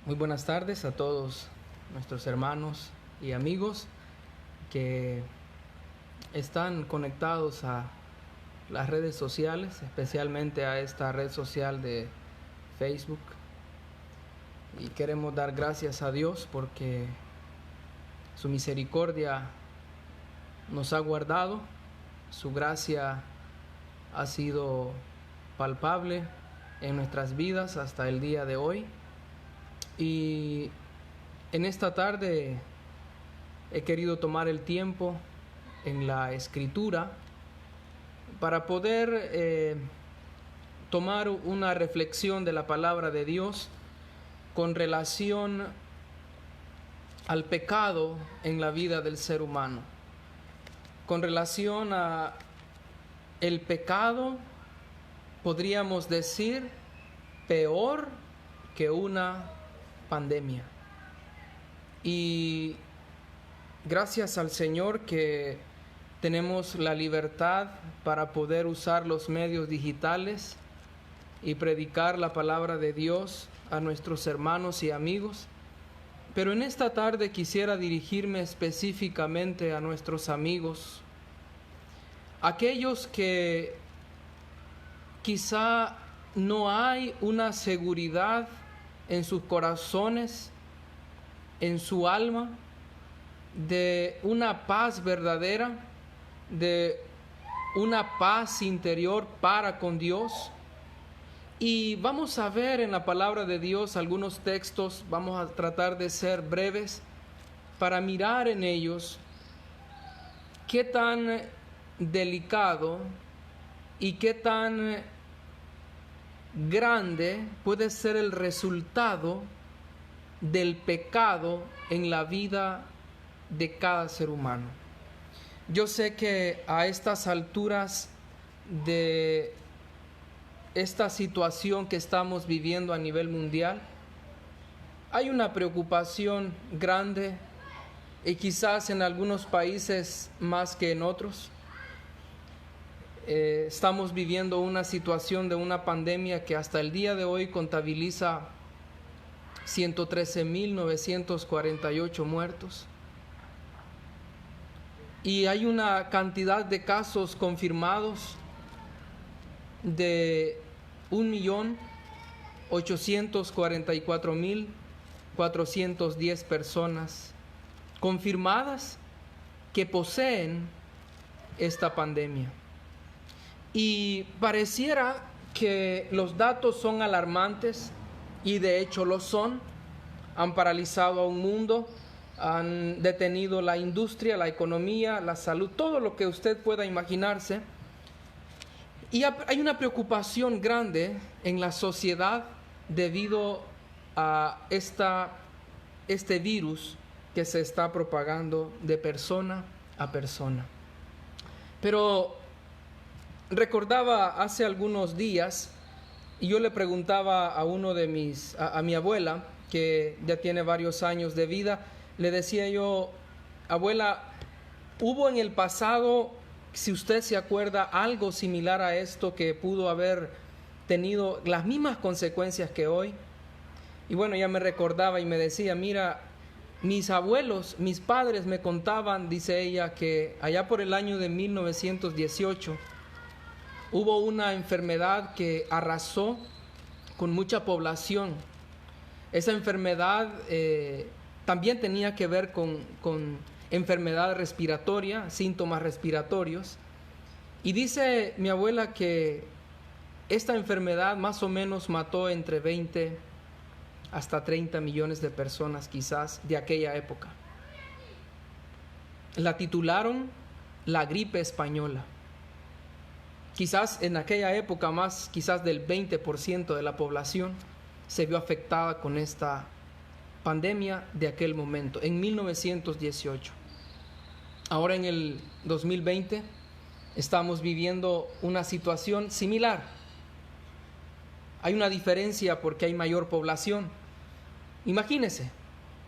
Muy buenas tardes a todos nuestros hermanos y amigos que están conectados a las redes sociales, especialmente a esta red social de Facebook. Y queremos dar gracias a Dios porque su misericordia nos ha guardado, su gracia ha sido palpable en nuestras vidas hasta el día de hoy. Y en esta tarde he querido tomar el tiempo en la escritura para poder tomar una reflexión de la palabra de Dios con relación al pecado en la vida del ser humano, con relación a el pecado, podríamos decir, peor que una pandemia. Y gracias al Señor que tenemos la libertad para poder usar los medios digitales y predicar la palabra de Dios a nuestros hermanos y amigos. Pero en esta tarde quisiera dirigirme específicamente a nuestros amigos, aquellos que quizá no hay una seguridad en sus corazones, en su alma, de una paz verdadera, de una paz interior para con Dios. Y vamos a ver en la palabra de Dios algunos textos, vamos a tratar de ser breves para mirar en ellos qué tan delicado y qué tan grande puede ser el resultado del pecado en la vida de cada ser humano. Yo sé que a estas alturas de esta situación que estamos viviendo a nivel mundial, hay una preocupación grande y quizás en algunos países más que en otros. Estamos viviendo una situación de una pandemia que hasta el día de hoy contabiliza 113.948 muertos. Y hay una cantidad de casos confirmados de 1.844.410 personas confirmadas que poseen esta pandemia. Y pareciera que los datos son alarmantes, y de hecho lo son. Han paralizado a un mundo, han detenido la industria, la economía, la salud, todo lo que usted pueda imaginarse. Y hay una preocupación grande en la sociedad debido a este virus que se está propagando de persona a persona. Pero recordaba hace algunos días, y yo le preguntaba a a mi abuela, que ya tiene varios años de vida, le decía yo: abuela, ¿hubo en el pasado, si usted se acuerda, algo similar a esto que pudo haber tenido las mismas consecuencias que hoy? Y bueno, ella me recordaba y me decía: mira, mis abuelos, mis padres me contaban, dice ella, que allá por el año de 1918 hubo una enfermedad que arrasó con mucha población. Esa enfermedad también tenía que ver con enfermedad respiratoria, síntomas respiratorios. Y dice mi abuela que esta enfermedad más o menos mató entre 20 hasta 30 millones de personas quizás de aquella época. La titularon la gripe española. Quizás en aquella época más, quizás del 20% de la población se vio afectada con esta pandemia de aquel momento, en 1918. Ahora en el 2020 estamos viviendo una situación similar. Hay una diferencia porque hay mayor población. Imagínense,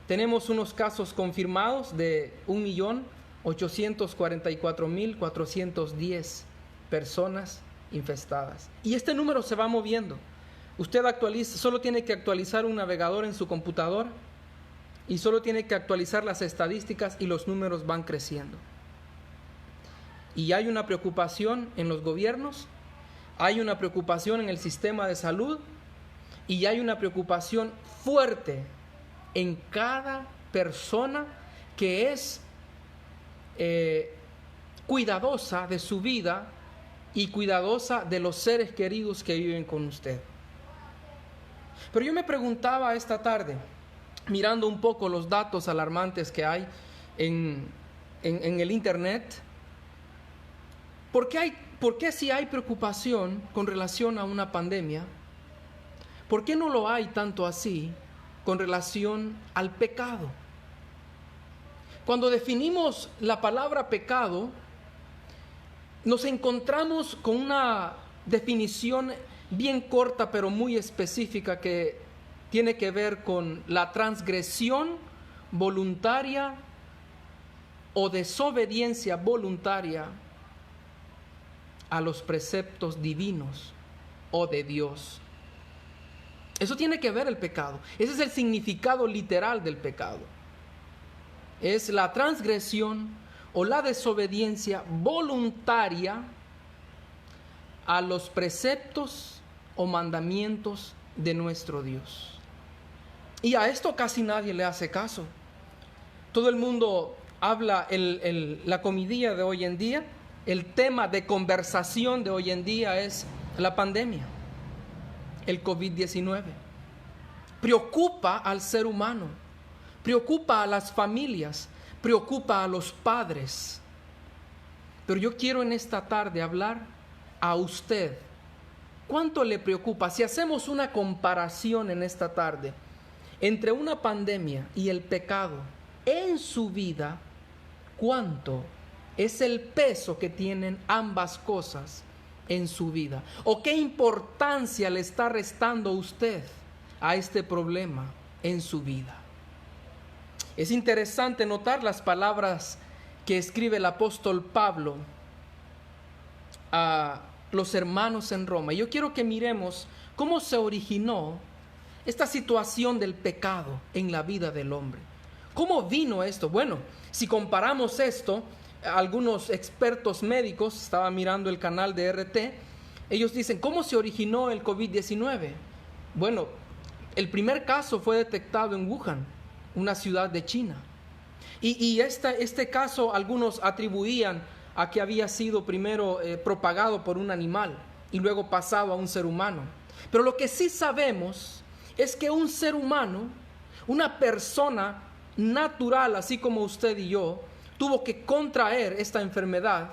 tenemos unos casos confirmados de 1.844.410 personas infestadas. Y este número se va moviendo. Usted solo tiene que actualizar un navegador en su computadora y solo tiene que actualizar las estadísticas y los números van creciendo. Y hay una preocupación en los gobiernos, hay una preocupación en el sistema de salud y hay una preocupación fuerte en cada persona que es cuidadosa de su vida y cuidadosa de los seres queridos que viven con usted. Pero yo me preguntaba esta tarde, mirando un poco los datos alarmantes que hay en el internet, ¿por qué si hay preocupación con relación a una pandemia? ¿Por qué no lo hay tanto así con relación al pecado? Cuando definimos la palabra pecado, nos encontramos con una definición bien corta pero muy específica que tiene que ver con la transgresión voluntaria o desobediencia voluntaria a los preceptos divinos o de Dios. Eso tiene que ver el pecado. Ese es el significado literal del pecado. Es la transgresión o la desobediencia voluntaria a los preceptos o mandamientos de nuestro Dios. Y a esto casi nadie le hace caso. Todo el mundo habla, la comidilla de hoy en día, el tema de conversación de hoy en día es la pandemia, el COVID-19. Preocupa al ser humano, preocupa a las familias, preocupa a los padres. Pero yo quiero en esta tarde hablar a usted. ¿Cuánto le preocupa? Si hacemos una comparación en esta tarde entre una pandemia y el pecado en su vida, ¿cuánto es el peso que tienen ambas cosas en su vida? ¿O qué importancia le está restando usted a este problema en su vida? Es interesante notar las palabras que escribe el apóstol Pablo a los hermanos en Roma. Yo quiero que miremos cómo se originó esta situación del pecado en la vida del hombre. ¿Cómo vino esto? Bueno, si comparamos esto, algunos expertos médicos, estaba mirando el canal de RT, ellos dicen, ¿cómo se originó el COVID-19? Bueno, el primer caso fue detectado en Wuhan, una ciudad de China. Y este caso algunos atribuían a que había sido primero propagado por un animal y luego pasado a un ser humano. Pero lo que sí sabemos es que un ser humano, una persona natural, así como usted y yo, tuvo que contraer esta enfermedad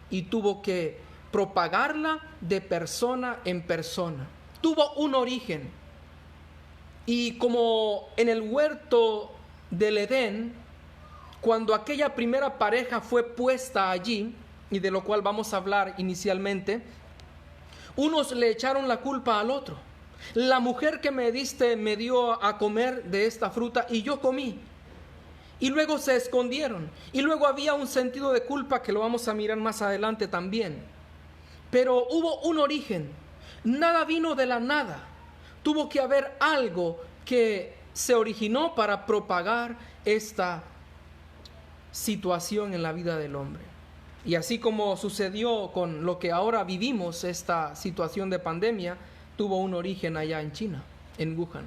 y tuvo que propagarla de persona en persona. Tuvo un origen. Y como en el huerto del Edén, cuando aquella primera pareja fue puesta allí, y de lo cual vamos a hablar inicialmente, unos le echaron la culpa al otro. La mujer que me diste me dio a comer de esta fruta y yo comí. Y luego se escondieron. Y luego había un sentido de culpa que lo vamos a mirar más adelante también. Pero hubo un origen. Nada vino de la nada. Tuvo que haber algo que se originó para propagar esta situación en la vida del hombre. Y así como sucedió con lo que ahora vivimos, esta situación de pandemia, tuvo un origen allá en China, en Wuhan.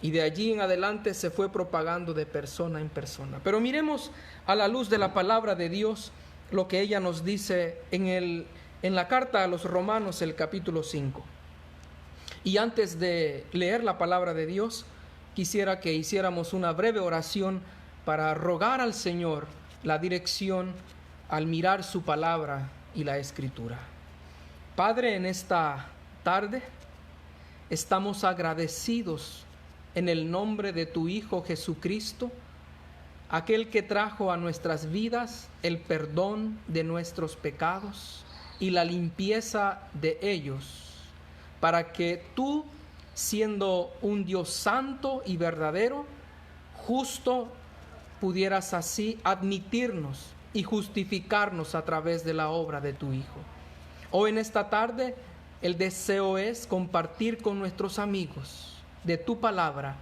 Y de allí en adelante se fue propagando de persona en persona. Pero miremos a la luz de la palabra de Dios lo que ella nos dice en la carta a los Romanos, el capítulo 5. Y antes de leer la palabra de Dios, quisiera que hiciéramos una breve oración para rogar al Señor la dirección al mirar su palabra y la Escritura. Padre, en esta tarde estamos agradecidos en el nombre de tu Hijo Jesucristo, aquel que trajo a nuestras vidas el perdón de nuestros pecados y la limpieza de ellos, para que tú, siendo un Dios santo y verdadero, justo, pudieras así admitirnos y justificarnos a través de la obra de tu Hijo. Hoy en esta tarde el deseo es compartir con nuestros amigos de tu palabra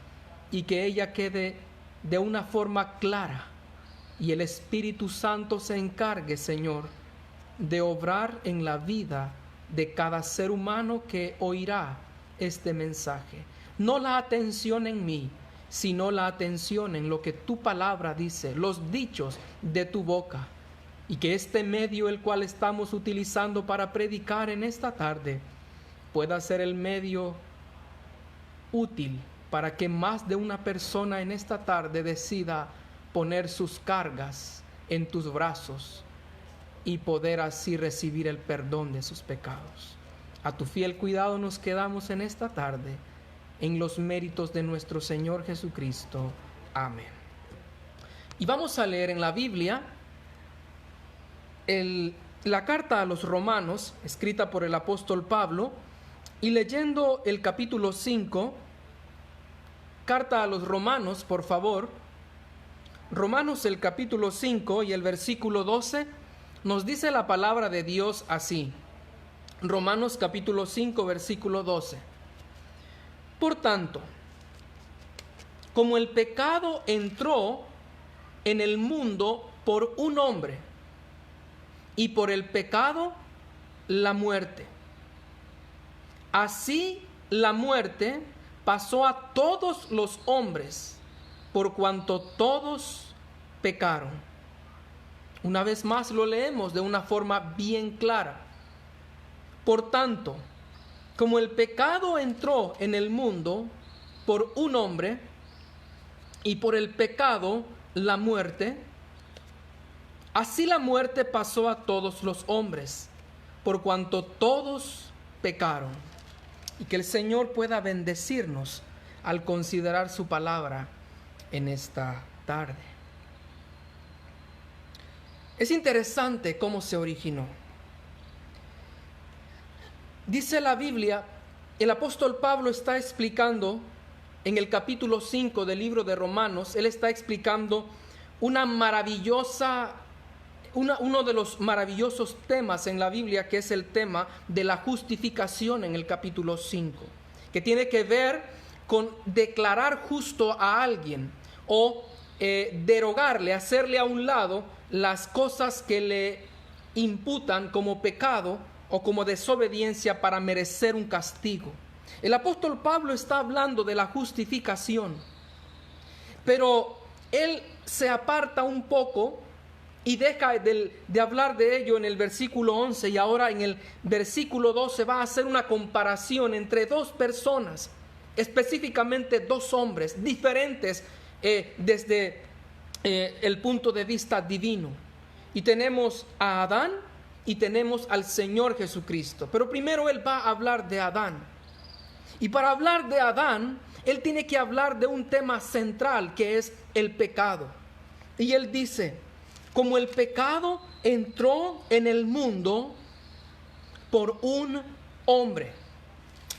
y que ella quede de una forma clara. Y el Espíritu Santo se encargue, Señor, de obrar en la vida de cada ser humano que oirá este mensaje. No la atención en mí, sino la atención en lo que tu palabra dice, los dichos de tu boca. Y que este medio el cual estamos utilizando para predicar en esta tarde pueda ser el medio útil para que más de una persona en esta tarde decida poner sus cargas en tus brazos y poder así recibir el perdón de sus pecados. A tu fiel cuidado nos quedamos en esta tarde, en los méritos de nuestro Señor Jesucristo. Amén. Y vamos a leer en la Biblia la carta a los Romanos, escrita por el apóstol Pablo, y leyendo el capítulo 5, carta a los Romanos, por favor. Romanos el capítulo 5 y el versículo 12, nos dice la palabra de Dios así. Romanos capítulo 5, versículo 12. Por tanto, como el pecado entró en el mundo por un hombre, y por el pecado la muerte, así la muerte pasó a todos los hombres, por cuanto todos pecaron. Una vez más lo leemos de una forma bien clara. Por tanto, como el pecado entró en el mundo por un hombre, y por el pecado la muerte, así la muerte pasó a todos los hombres, por cuanto todos pecaron. Y que el Señor pueda bendecirnos al considerar su palabra en esta tarde. Es interesante cómo se originó. Dice la Biblia, el apóstol Pablo está explicando en el capítulo 5 del libro de Romanos, él está explicando uno de los maravillosos temas en la Biblia, que es el tema de la justificación en el capítulo 5, que tiene que ver con declarar justo a alguien o derogarle, hacerle a un lado las cosas que le imputan como pecado o como desobediencia para merecer un castigo. El apóstol Pablo está hablando de la justificación, pero él se aparta un poco y deja de hablar de ello en el versículo 11, y ahora en el versículo 12 va a hacer una comparación entre dos personas, específicamente dos hombres diferentes desde el punto de vista divino. Y tenemos a Adán y tenemos al Señor Jesucristo. Pero primero él va a hablar de Adán. Y para hablar de Adán, él tiene que hablar de un tema central, que es el pecado. Y él dice: como el pecado entró en el mundo por un hombre.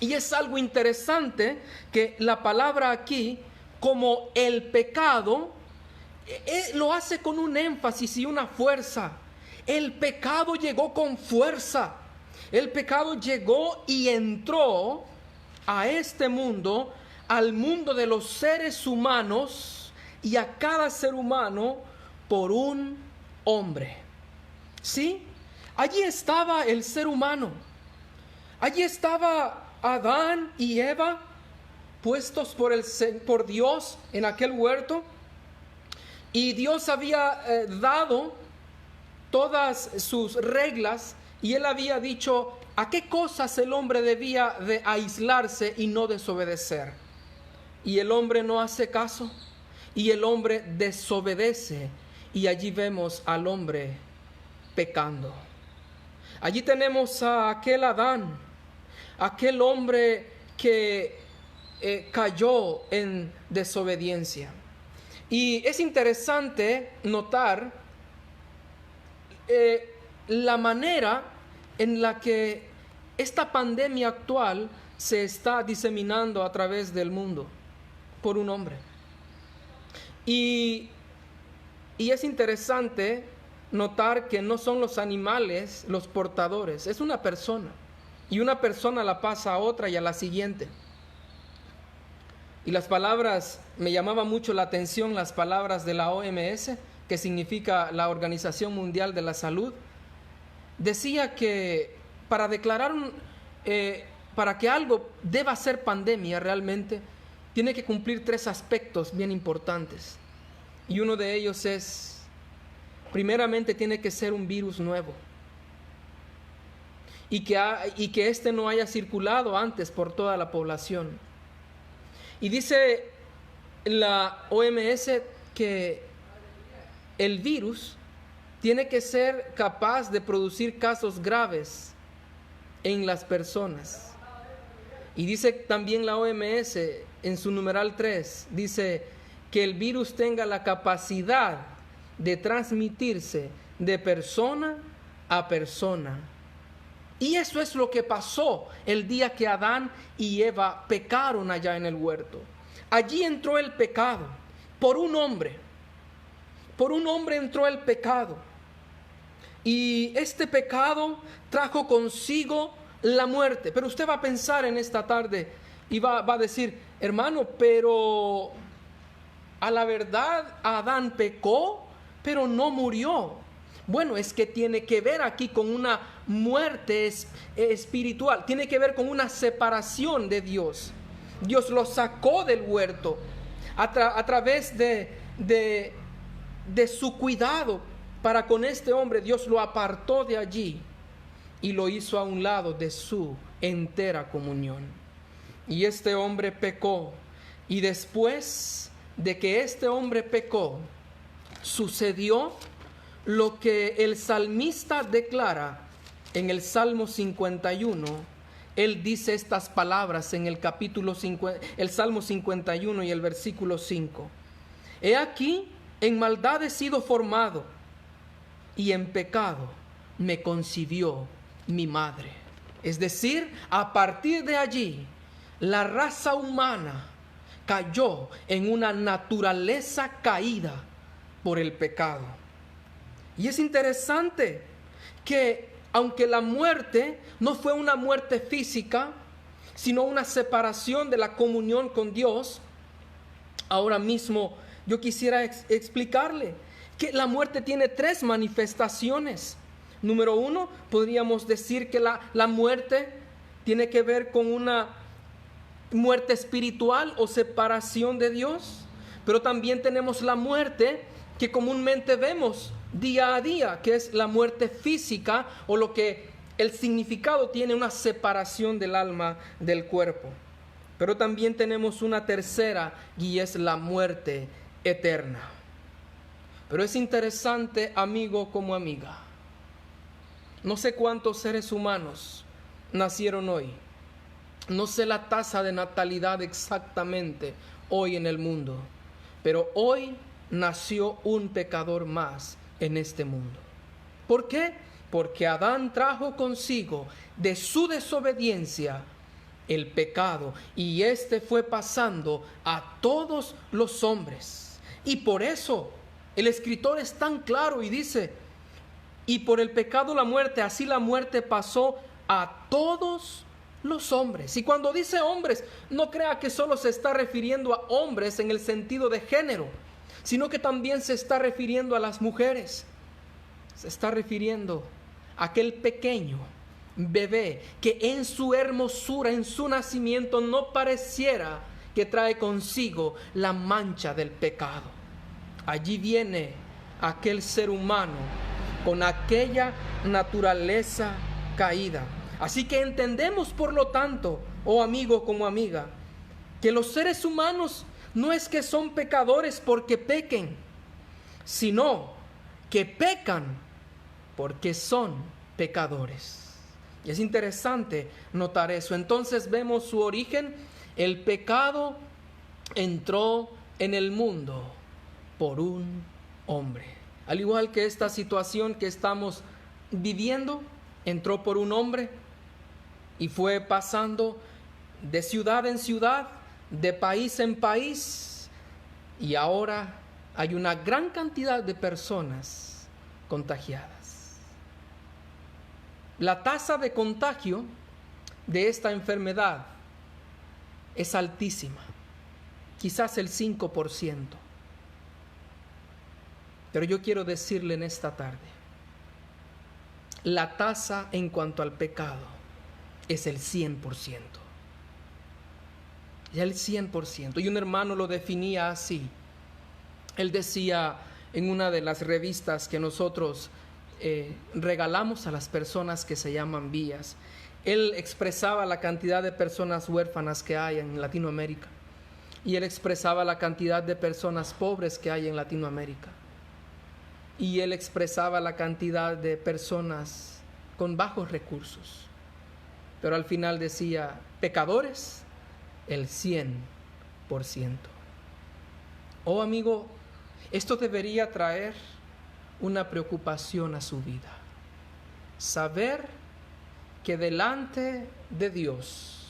Y es algo interesante que la palabra aquí, como el pecado, lo hace con un énfasis y una fuerza. El pecado llegó con fuerza. El pecado llegó y entró a este mundo, al mundo de los seres humanos, y a cada ser humano por un hombre. ¿Sí? Allí estaba el ser humano. Allí estaba Adán y Eva, puestos por Dios en aquel huerto. Y Dios había dado todas sus reglas, y él había dicho a qué cosas el hombre debía de aislarse y no desobedecer. Y el hombre no hace caso, y el hombre desobedece, y allí vemos al hombre pecando. Allí tenemos a aquel Adán, aquel hombre que cayó en desobediencia. Y es interesante notar la manera en la que esta pandemia actual se está diseminando a través del mundo por un hombre. Y es interesante notar que no son los animales los portadores, es una persona. y una persona la pasa a otra y a la siguiente. Y las palabras, me llamaba mucho la atención las palabras de la OMS, que significa la Organización Mundial de la Salud. Decía que para declarar, para que algo deba ser pandemia realmente, tiene que cumplir 3 aspectos bien importantes. Y uno de ellos es, primeramente, tiene que ser un virus nuevo. Y que este no haya circulado antes por toda la población. Y dice la OMS que el virus tiene que ser capaz de producir casos graves en las personas. Y dice también la OMS en su numeral 3, dice que el virus tenga la capacidad de transmitirse de persona a persona. Y eso es lo que pasó el día que Adán y Eva pecaron allá en el huerto. Allí entró el pecado por un hombre. Por un hombre entró el pecado. Y este pecado trajo consigo la muerte. Pero usted va a pensar en esta tarde y va a decir, hermano, pero a la verdad Adán pecó, pero no murió. Bueno, es que tiene que ver aquí con una muerte espiritual, tiene que ver con una separación de Dios. Dios lo sacó del huerto a través de su cuidado para con este hombre. Dios lo apartó de allí y lo hizo a un lado de su entera comunión. Y este hombre pecó, y después de que este hombre pecó, sucedió lo que el salmista declara en el Salmo 51. Él dice estas palabras en el capítulo 50, el Salmo 51 y el versículo 5. He aquí, en maldad he sido formado, y en pecado me concibió mi madre. Es decir, a partir de allí, la raza humana cayó en una naturaleza caída por el pecado. Y es interesante que aunque la muerte no fue una muerte física, sino una separación de la comunión con Dios, ahora mismo yo quisiera explicarle que la muerte tiene 3 manifestaciones. Número 1, podríamos decir que la muerte tiene que ver con una muerte espiritual o separación de Dios, pero también tenemos la muerte que comúnmente vemos día a día, que es la muerte física, o lo que el significado tiene, una separación del alma del cuerpo. Pero también tenemos una tercera, y es la muerte eterna. Pero es interesante, amigo como amiga, no sé cuántos seres humanos nacieron hoy, no sé la tasa de natalidad exactamente hoy en el mundo, pero hoy nació un pecador más en este mundo. ¿Por qué? Porque Adán trajo consigo de su desobediencia el pecado, y este fue pasando a todos los hombres. Y por eso el escritor es tan claro y dice, y por el pecado la muerte, así la muerte pasó a todos los hombres. Y cuando dice hombres, no crea que solo se está refiriendo a hombres en el sentido de género, sino que también se está refiriendo a las mujeres. Se está refiriendo a aquel pequeño bebé que en su hermosura, en su nacimiento, no pareciera que trae consigo la mancha del pecado. Allí viene aquel ser humano con aquella naturaleza caída. Así que entendemos, por lo tanto, oh amigo como amiga, que los seres humanos no es que son pecadores porque pequen, sino que pecan porque son pecadores. Y es interesante notar eso. Entonces vemos su origen. El pecado entró en el mundo por un hombre. Al igual que esta situación que estamos viviendo, entró por un hombre y fue pasando de ciudad en ciudad, de país en país, y ahora hay una gran cantidad de personas contagiadas. La tasa de contagio de esta enfermedad es altísima, quizás el 5%. Pero yo quiero decirle en esta tarde, la tasa en cuanto al pecado es el 100%. Ya el 100%. Y un hermano lo definía así. Él decía en una de las revistas que nosotros regalamos a las personas que se llaman vías, él expresaba la cantidad de personas huérfanas que hay en Latinoamérica. Y él expresaba la cantidad de personas pobres que hay en Latinoamérica. Y él expresaba la cantidad de personas con bajos recursos. Pero al final decía, pecadores, el 100%. Oh amigo, esto debería traer una preocupación a su vida. Saber que delante de Dios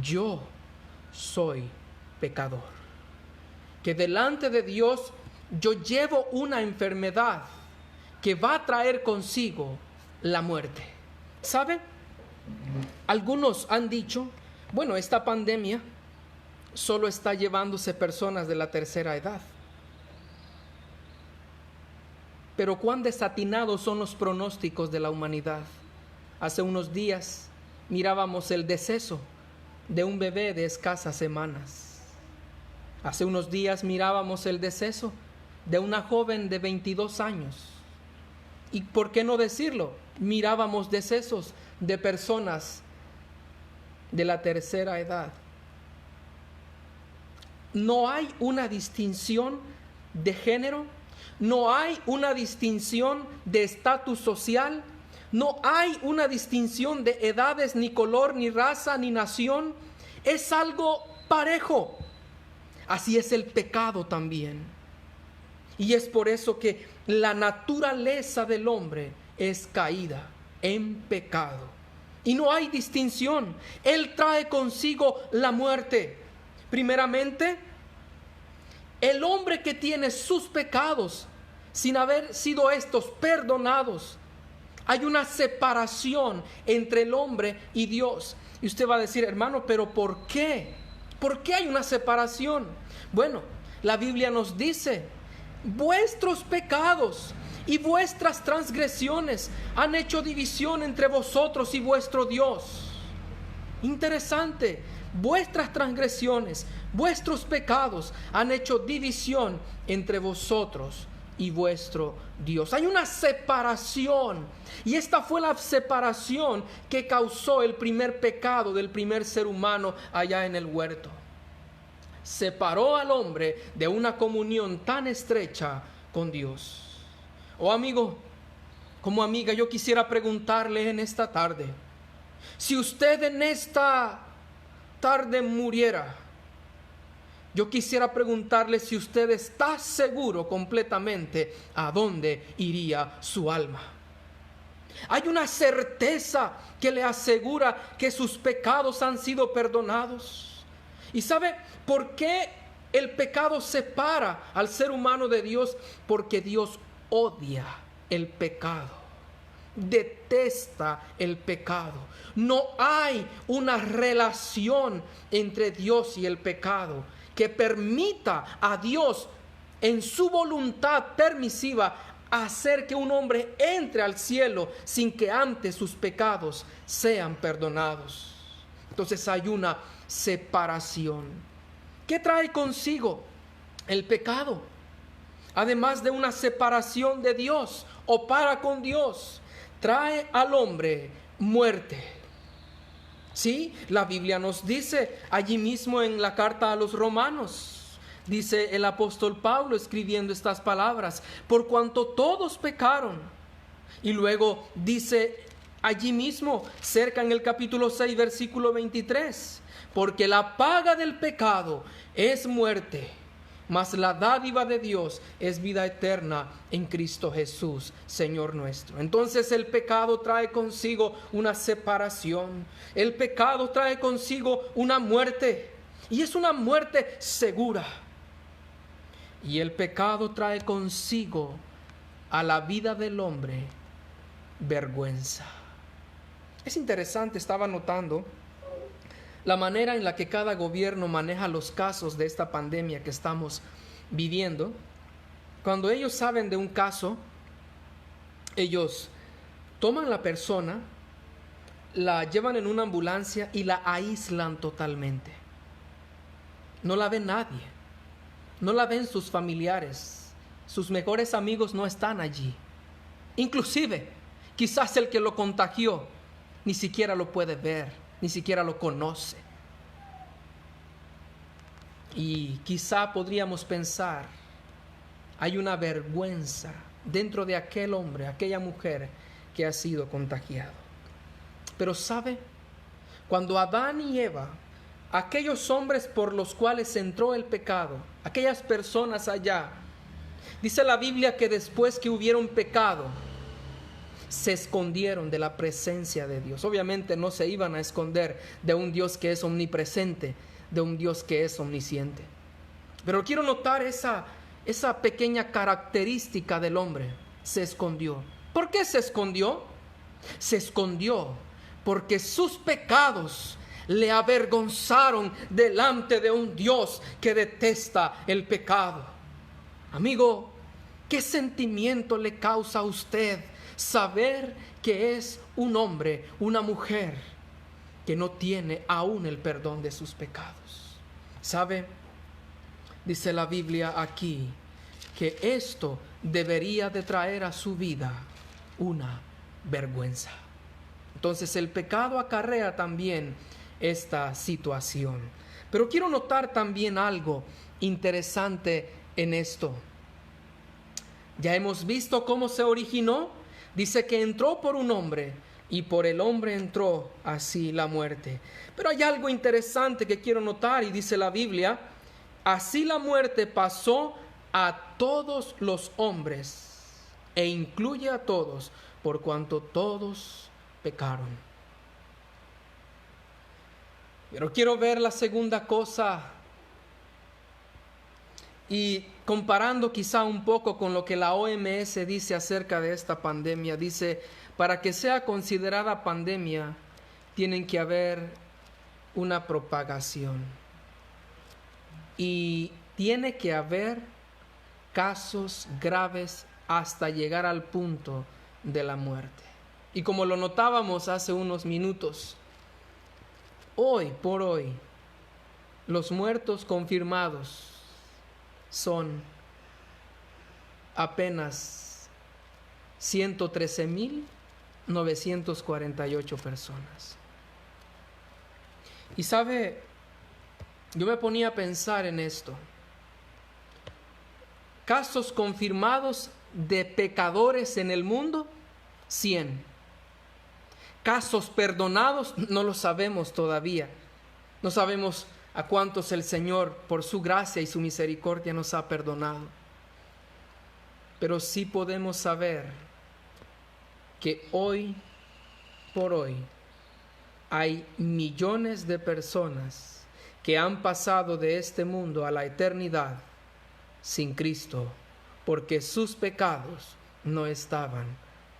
yo soy pecador. Que delante de Dios yo llevo una enfermedad que va a traer consigo la muerte. ¿Sabe? Algunos han dicho, bueno, esta pandemia solo está llevándose personas de la tercera edad. Pero cuán desatinados son los pronósticos de la humanidad. Hace unos días mirábamos el deceso de un bebé de escasas semanas. Hace unos días mirábamos el deceso de una joven de 22 años. Y por qué no decirlo, mirábamos decesos de personas de la tercera edad. No hay una distinción de género, no hay una distinción de estatus social, no hay una distinción de edades, ni color, ni raza, ni nación. Es algo parejo. Así es el pecado también. Y es por eso que la naturaleza del hombre es caída en pecado. Y no hay distinción. Él trae consigo la muerte. Primeramente, el hombre que tiene sus pecados sin haber sido estos perdonados, hay una separación entre el hombre y Dios. Y usted va a decir, hermano, ¿pero por qué? ¿Por qué hay una separación? Bueno, la Biblia nos dice, vuestros pecados y vuestras transgresiones han hecho división entre vosotros y vuestro Dios. Interesante. Vuestras transgresiones, vuestros pecados han hecho división entre vosotros y vuestro Dios. Hay una separación. Y esta fue la separación que causó el primer pecado del primer ser humano allá en el huerto. Separó al hombre de una comunión tan estrecha con Dios. Oh amigo, como amiga, yo quisiera preguntarle en esta tarde, si usted en esta tarde muriera, yo quisiera preguntarle si usted está seguro completamente a dónde iría su alma. Hay una certeza que le asegura que sus pecados han sido perdonados. ¿Y sabe por qué el pecado separa al ser humano de Dios? Porque Dios odia el pecado, detesta el pecado. No hay una relación entre Dios y el pecado que permita a Dios en su voluntad permisiva hacer que un hombre entre al cielo sin que antes sus pecados sean perdonados. Entonces hay una separación. ¿Qué trae consigo el pecado? Además de una separación de Dios o para con Dios, trae al hombre muerte. Sí, la Biblia nos dice allí mismo en la carta a los Romanos, dice el apóstol Pablo escribiendo estas palabras, por cuanto todos pecaron. Y luego dice allí mismo, cerca en el capítulo 6, versículo 23, porque la paga del pecado es muerte, mas la dádiva de Dios es vida eterna en Cristo Jesús, Señor nuestro. Entonces el pecado trae consigo una separación. El pecado trae consigo una muerte. Y es una muerte segura. Y el pecado trae consigo a la vida del hombre vergüenza. Es interesante, estaba notando la manera en la que cada gobierno maneja los casos de esta pandemia que estamos viviendo. Cuando ellos saben de un caso, ellos toman la persona, la llevan en una ambulancia y la aíslan totalmente. No la ve nadie, no la ven sus familiares, sus mejores amigos no están allí. Inclusive, quizás el que lo contagió ni siquiera lo puede ver, ni siquiera lo conoce. Y quizá podríamos pensar, hay una vergüenza dentro de aquel hombre, aquella mujer que ha sido contagiado. Pero ¿sabe? Cuando Adán y Eva, aquellos hombres por los cuales entró el pecado, aquellas personas allá, dice la Biblia que después que hubieron pecado, se escondieron de la presencia de Dios. Obviamente no se iban a esconder de un Dios que es omnipresente, de un Dios que es omnisciente. Pero quiero notar esa pequeña característica del hombre. Se escondió. ¿Por qué se escondió? Se escondió porque sus pecados le avergonzaron delante de un Dios que detesta el pecado. Amigo, ¿qué sentimiento le causa a usted saber que es un hombre, una mujer que no tiene aún el perdón de sus pecados? ¿Sabe? Dice la Biblia aquí que esto debería de traer a su vida una vergüenza. Entonces el pecado acarrea también esta situación. Pero quiero notar también algo interesante en esto. Ya hemos visto cómo se originó. Dice que entró por un hombre y por el hombre entró así la muerte. Pero hay algo interesante que quiero notar y dice la Biblia, así la muerte pasó a todos los hombres e incluye a todos por cuanto todos pecaron. Pero quiero ver la segunda cosa y comparando quizá un poco con lo que la OMS dice acerca de esta pandemia, dice, para que sea considerada pandemia, tienen que haber una propagación. Y tiene que haber casos graves hasta llegar al punto de la muerte. Y como lo notábamos hace unos minutos, hoy por hoy, los muertos confirmados son apenas 113,948 personas. Y sabe, yo me ponía a pensar en esto. Casos confirmados de pecadores en el mundo, 100. Casos perdonados, no lo sabemos todavía. No sabemos a cuántos el Señor, por su gracia y su misericordia, nos ha perdonado. Pero sí podemos saber que hoy por hoy hay millones de personas que han pasado de este mundo a la eternidad sin Cristo, porque sus pecados no estaban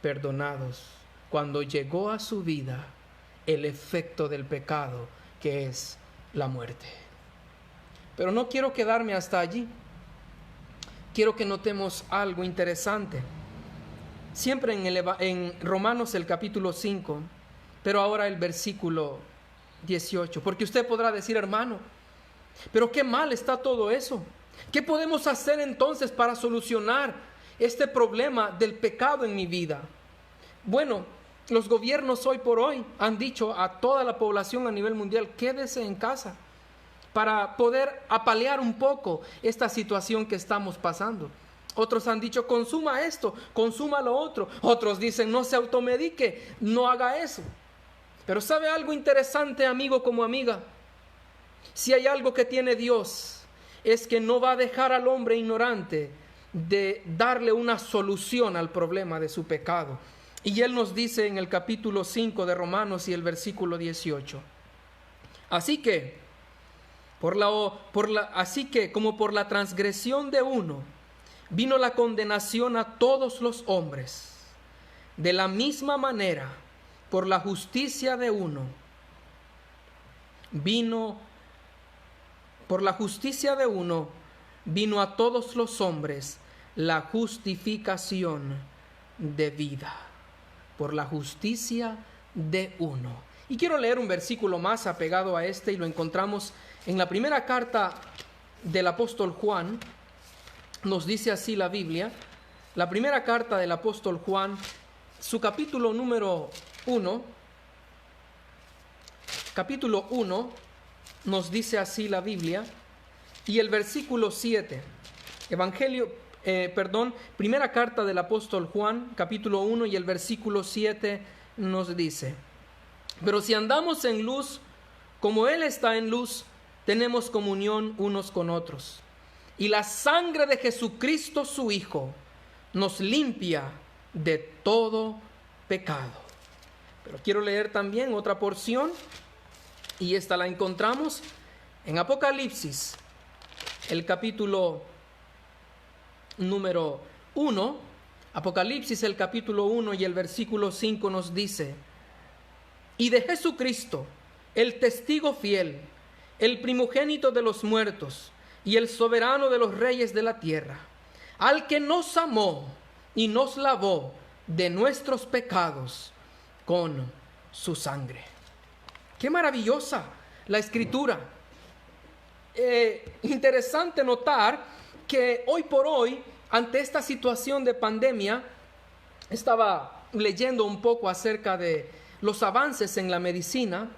perdonados cuando llegó a su vida el efecto del pecado, que es la muerte. Pero no quiero quedarme hasta allí. Quiero que notemos algo interesante. Siempre en Romanos el capítulo 5, pero ahora el versículo 18. Porque usted podrá decir, hermano, pero qué mal está todo eso. ¿Qué podemos hacer entonces para solucionar este problema del pecado en mi vida? Bueno, los gobiernos hoy por hoy han dicho a toda la población a nivel mundial, quédese en casa para poder apalear un poco esta situación que estamos pasando. Otros han dicho, consuma esto, consuma lo otro. Otros dicen, no se automedique, no haga eso. Pero ¿sabe algo interesante, amigo como amiga? Si hay algo que tiene Dios, es que no va a dejar al hombre ignorante de darle una solución al problema de su pecado. Y Él nos dice en el capítulo 5 de Romanos y el versículo 18. Así que, como por la transgresión de uno, vino la condenación a todos los hombres. De la misma manera, por la justicia de uno, vino por la justicia de uno, vino a todos los hombres la justificación de vida. Por la justicia de uno. Y quiero leer un versículo más apegado a este, y lo encontramos en la primera carta del apóstol Juan. Nos dice así la Biblia, la primera carta del apóstol Juan, su capítulo número 1, capítulo 1, nos dice así la Biblia, y el versículo 7, primera carta del apóstol Juan, capítulo 1, y el versículo 7 nos dice: pero si andamos en luz, como Él está en luz, tenemos comunión unos con otros. Y la sangre de Jesucristo, su Hijo, nos limpia de todo pecado. Pero quiero leer también otra porción, y esta la encontramos en Apocalipsis, el capítulo número 1. Apocalipsis, el capítulo 1 y el versículo 5 nos dice: y de Jesucristo, el testigo fiel, el primogénito de los muertos y el soberano de los reyes de la tierra, al que nos amó y nos lavó de nuestros pecados con su sangre. ¡Qué maravillosa la Escritura! Interesante notar que hoy por hoy, ante esta situación de pandemia, estaba leyendo un poco acerca de los avances en la medicina.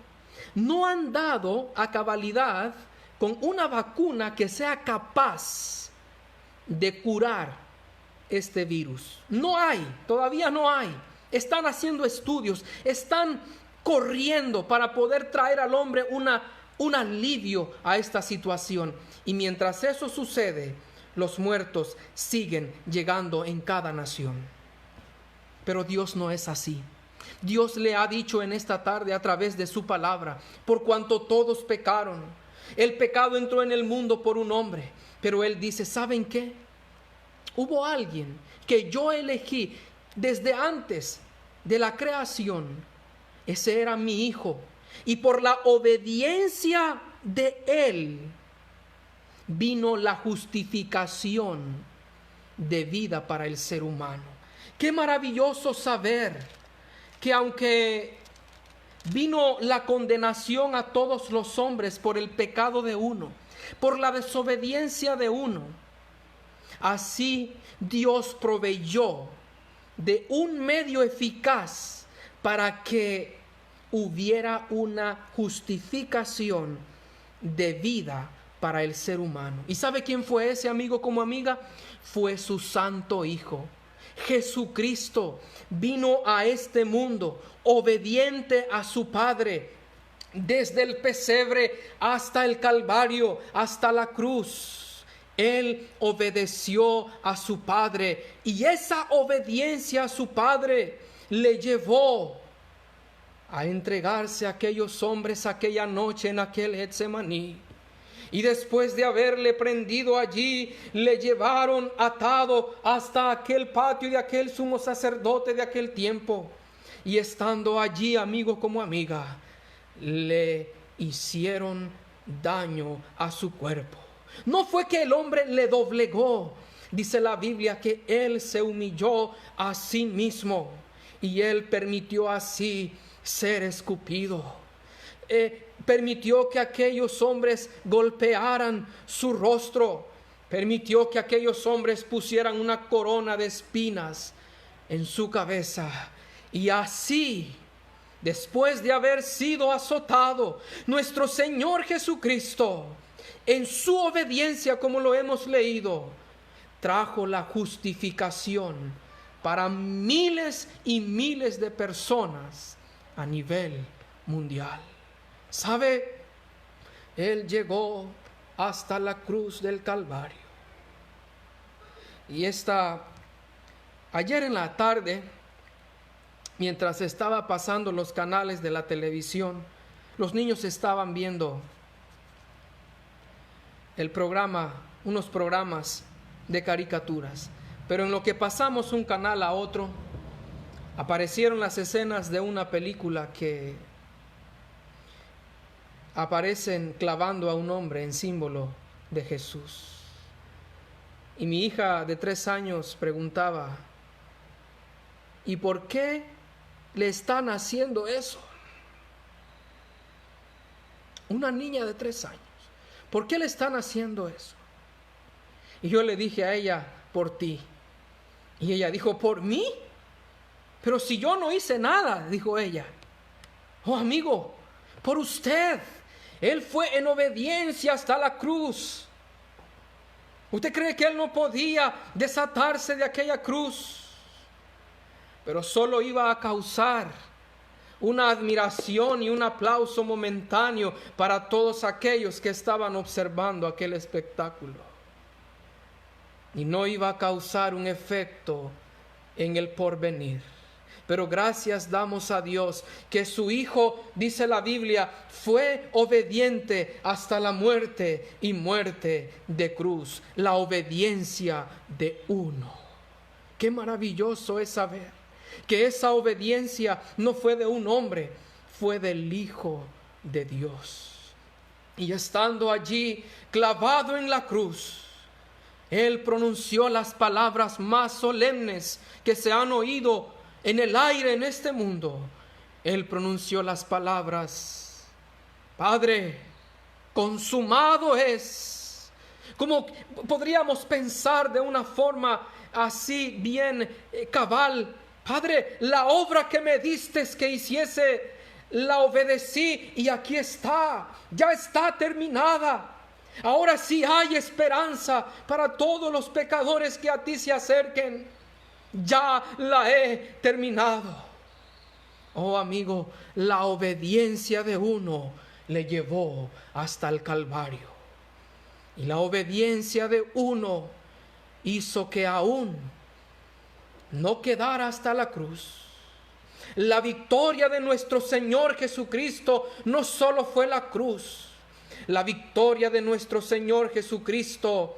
No han dado a cabalidad con una vacuna que sea capaz de curar este virus. No hay, todavía no hay. Están haciendo estudios, están corriendo para poder traer al hombre un alivio a esta situación. Y mientras eso sucede, los muertos siguen llegando en cada nación. Pero Dios no es así. Dios le ha dicho en esta tarde a través de su palabra: por cuanto todos pecaron, el pecado entró en el mundo por un hombre. Pero Él dice: ¿saben qué? Hubo alguien que yo elegí desde antes de la creación. Ese era mi Hijo. Y por la obediencia de Él vino la justificación de vida para el ser humano. Qué maravilloso saber que aunque vino la condenación a todos los hombres por el pecado de uno, por la desobediencia de uno, así Dios proveyó de un medio eficaz para que hubiera una justificación de vida para el ser humano. ¿Y sabe quién fue ese, amigo como amiga? Fue su santo Hijo. Jesucristo vino a este mundo obediente a su Padre, desde el pesebre hasta el Calvario, hasta la cruz. Él obedeció a su Padre, y esa obediencia a su Padre le llevó a entregarse a aquellos hombres aquella noche en aquel Getsemaní. Y después de haberle prendido allí, le llevaron atado hasta aquel patio de aquel sumo sacerdote de aquel tiempo. Y estando allí, amigo como amiga, le hicieron daño a su cuerpo. No fue que el hombre le doblegó. Dice la Biblia que Él se humilló a sí mismo y Él permitió así ser escupido. Permitió que aquellos hombres golpearan su rostro. Permitió que aquellos hombres pusieran una corona de espinas en su cabeza. Y así, después de haber sido azotado, nuestro Señor Jesucristo, en su obediencia, como lo hemos leído, trajo la justificación para miles y miles de personas a nivel mundial. ¿Sabe? Él llegó hasta la cruz del Calvario. Y ayer en la tarde, mientras estaba pasando los canales de la televisión, los niños estaban viendo unos programas de caricaturas. Pero en lo que pasamos un canal a otro, aparecieron las escenas de una película que aparecen clavando a un hombre en símbolo de Jesús. Y mi hija de 3 años preguntaba, ¿y por qué le están haciendo eso? Una niña de 3 años. ¿Por qué le están haciendo eso? Y yo le dije a ella, por ti. Y ella dijo, ¿por mí? Pero si yo no hice nada, dijo ella. Oh, amigo, por usted. Él fue en obediencia hasta la cruz. ¿Usted cree que él no podía desatarse de aquella cruz? Pero solo iba a causar una admiración y un aplauso momentáneo para todos aquellos que estaban observando aquel espectáculo. Y no iba a causar un efecto en el porvenir. Pero gracias damos a Dios que su Hijo, dice la Biblia, fue obediente hasta la muerte y muerte de cruz. La obediencia de uno. Qué maravilloso es saber que esa obediencia no fue de un hombre, fue del Hijo de Dios. Y estando allí clavado en la cruz, Él pronunció las palabras más solemnes que se han oído en el aire en este mundo. Él pronunció las palabras, Padre, consumado es. Como podríamos pensar de una forma así bien cabal, Padre, la obra que me diste que hiciese, la obedecí y aquí está, ya está terminada. Ahora sí hay esperanza para todos los pecadores que a ti se acerquen. Ya la he terminado. Oh amigo, la obediencia de uno le llevó hasta el Calvario. Y la obediencia de uno hizo que aún no quedara hasta la cruz. La victoria de nuestro Señor Jesucristo no solo fue la cruz. La victoria de nuestro Señor Jesucristo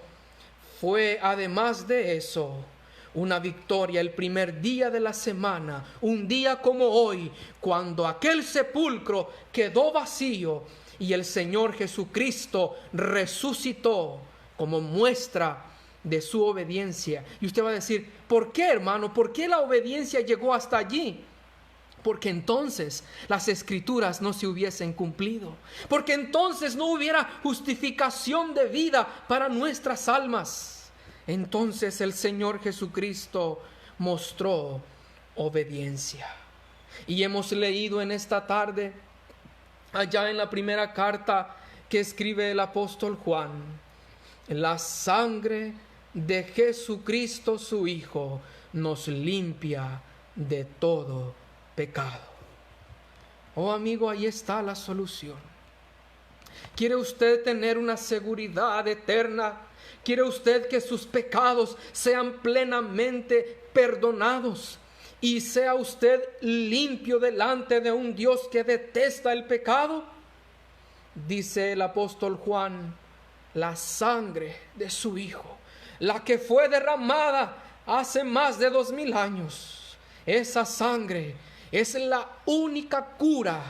fue, además de eso, una victoria el primer día de la semana, un día como hoy, cuando aquel sepulcro quedó vacío y el Señor Jesucristo resucitó como muestra de su obediencia. Y usted va a decir, ¿por qué, hermano? ¿Por qué la obediencia llegó hasta allí? Porque entonces las escrituras no se hubiesen cumplido. Porque entonces no hubiera justificación de vida para nuestras almas. Entonces el Señor Jesucristo mostró obediencia. Y hemos leído en esta tarde, allá en la primera carta que escribe el apóstol Juan, la sangre de Jesucristo su Hijo nos limpia de todo pecado. Oh amigo, ahí está la solución. ¿Quiere usted tener una seguridad eterna? ¿Quiere usted que sus pecados sean plenamente perdonados y sea usted limpio delante de un Dios que detesta el pecado? Dice el apóstol Juan, la sangre de su Hijo, la que fue derramada hace más de 2000 años, esa sangre es la única cura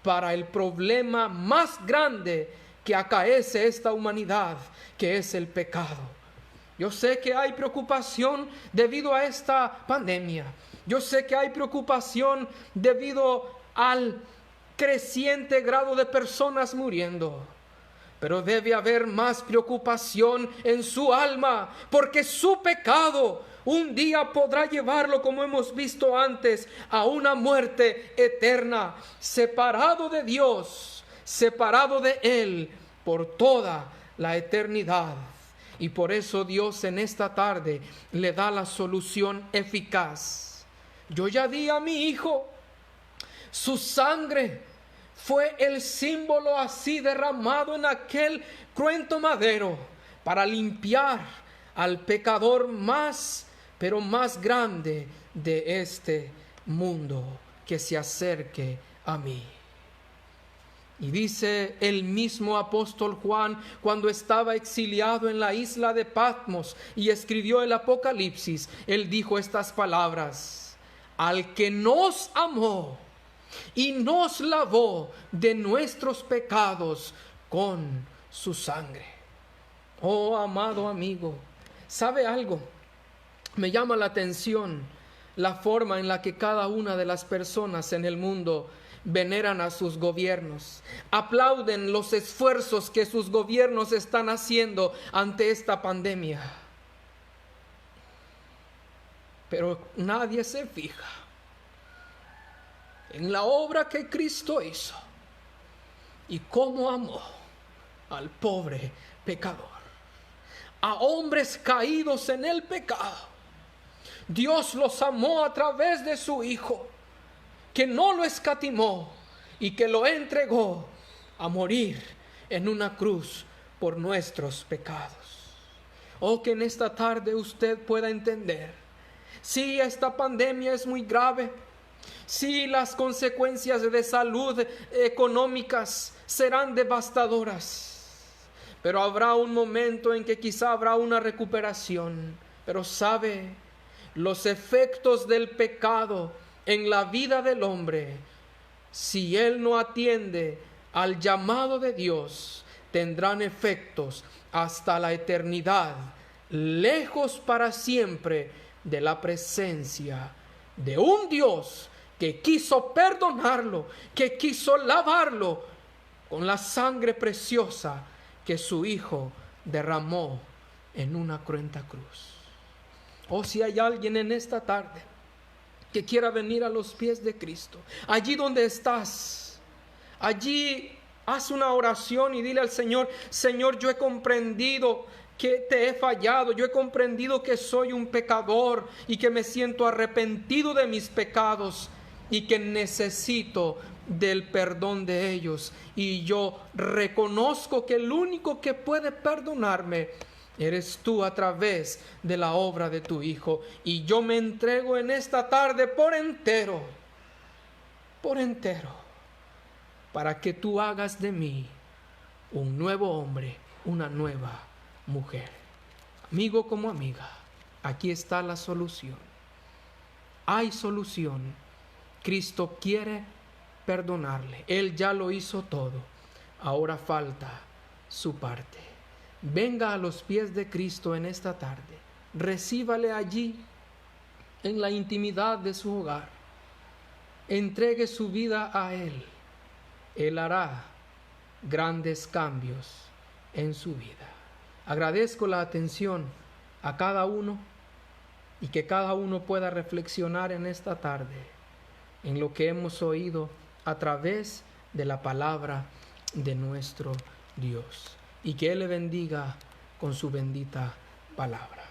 para el problema más grande que acaece esta humanidad, que es el pecado. Yo sé que hay preocupación debido a esta pandemia. Yo sé que hay preocupación debido al creciente grado de personas muriendo. Pero debe haber más preocupación en su alma, porque su pecado un día podrá llevarlo, como hemos visto antes, a una muerte eterna, separado de Dios, separado de Él por toda la eternidad. Y por eso Dios en esta tarde le da la solución eficaz. Yo ya di a mi hijo, su sangre fue el símbolo así derramado en aquel cruento madero para limpiar al pecador más, pero más grande de este mundo que se acerque a mí. Y dice el mismo apóstol Juan cuando estaba exiliado en la isla de Patmos y escribió el Apocalipsis, él dijo estas palabras: al que nos amó y nos lavó de nuestros pecados con su sangre. Oh, amado amigo, ¿sabe algo? Me llama la atención la forma en la que cada una de las personas en el mundo veneran a sus gobiernos, aplauden los esfuerzos que sus gobiernos están haciendo ante esta pandemia. Pero nadie se fija en la obra que Cristo hizo y cómo amó al pobre pecador, a hombres caídos en el pecado. Dios los amó a través de su Hijo, que no lo escatimó y que lo entregó a morir en una cruz por nuestros pecados. Oh, que en esta tarde usted pueda entender, sí, esta pandemia es muy grave, sí, las consecuencias de salud económicas serán devastadoras, pero habrá un momento en que quizá habrá una recuperación. Pero sabe, los efectos del pecado en la vida del hombre, si él no atiende al llamado de Dios, tendrán efectos hasta la eternidad, lejos para siempre de la presencia de un Dios que quiso perdonarlo, que quiso lavarlo con la sangre preciosa que su Hijo derramó en una cruenta cruz. Oh, si hay alguien en esta tarde que quiera venir a los pies de Cristo, allí donde estás, allí haz una oración y dile al Señor: Señor, yo he comprendido que te he fallado, yo he comprendido que soy un pecador y que me siento arrepentido de mis pecados y que necesito del perdón de ellos, y yo reconozco que el único que puede perdonarme eres tú a través de la obra de tu Hijo, y yo me entrego en esta tarde por entero, para que tú hagas de mí un nuevo hombre, una nueva mujer. Amigo como amiga, aquí está la solución. Hay solución. Cristo quiere perdonarle. Él ya lo hizo todo. Ahora falta su parte. Venga a los pies de Cristo en esta tarde. Recíbale allí, en la intimidad de su hogar. Entregue su vida a Él. Él hará grandes cambios en su vida. Agradezco la atención a cada uno y que cada uno pueda reflexionar en esta tarde en lo que hemos oído a través de la palabra de nuestro Dios, y que Él le bendiga con su bendita palabra.